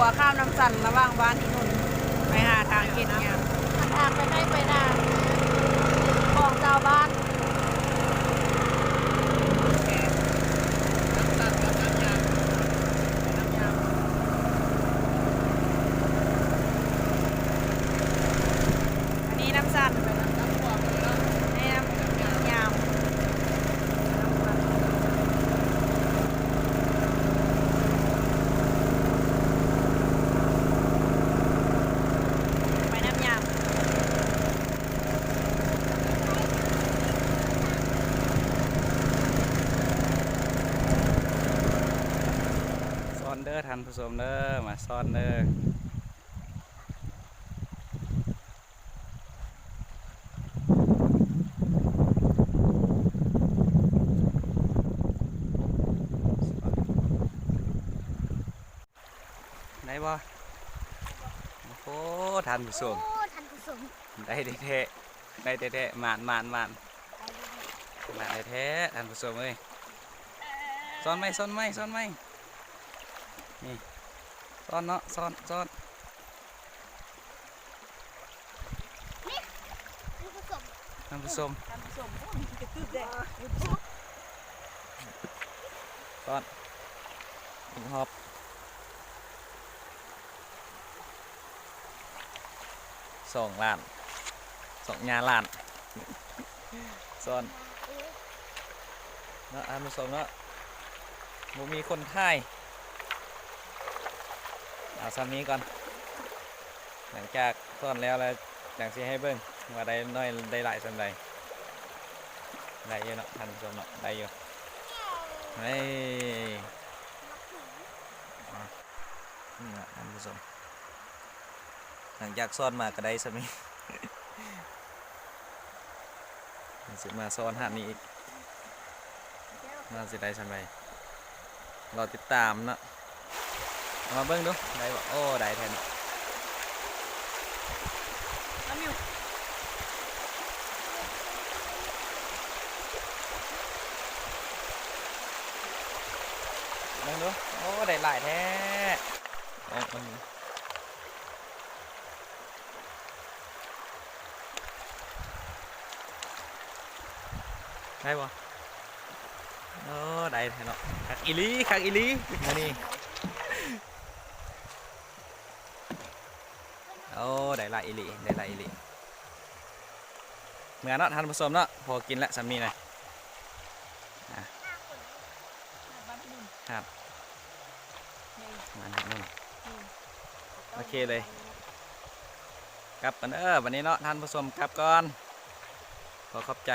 วข้ามน้ำสั่นระหว่างบ้านที่นุ่นไปหาทางเห็ดเนี่ย ทางไปให้ไปนาของชาวบ้านอันนี้น้ำสั่นนี่น้ำยามไปน้ำยามซ่อนเด้อท่านผู้ชมเด้อมาซ่อนเด้อได้บ่โอ้โหท่านผู้ชม โอ้ท่านผู้ชม ได้แท้ๆได้แท้ๆมานได้แท้ท่านผู้ชมเอ้ยซ่อนไหมนี่ซ่อนเนาะซ่อน ท่านผู้ชม ท่านผู้ชม ท่านผู้ชมจะตื่นแดง ซ่อนหอบ2 ล้าน2 ล้านซ่อนเนาะท่านผู้ชมเนาะบ่มีคนถ่ายเอาซ้ำนี้ก่อนหลังจากซ่อนแล้วอย่างที่ให้เบิ่งว่าได้น้อยได้หลายส่วนใดได้เยอะเนาะท่านผู้ชมเนาะได้อยู่นี่นี่นะท่านผู้ชมหลังจากซ่อนมาก็ได้ซ้ำนี้ สิมาซ่อนหาดนี้อีกน่าสิได้ซ้ำใดรอติดตามเนาะเอามาเบิ่งดูได้บ่โอ้ได้แทน น้ำมิว เบิ่งดูโอ้ได้หลายแท้เอาได้บ่โอ้ได้แท้เนาะคักอีหลีมื้อนี้โอ้ได้หลายอีหลีเมื่อเนาะท่านผู้ชมเนาะพอกินแล้วสามีเลยครับมาหนึ่งโอเคเลยกลับกันวันนี้เนาะท่านผู้ชมกลับก่อนขอขอบใจ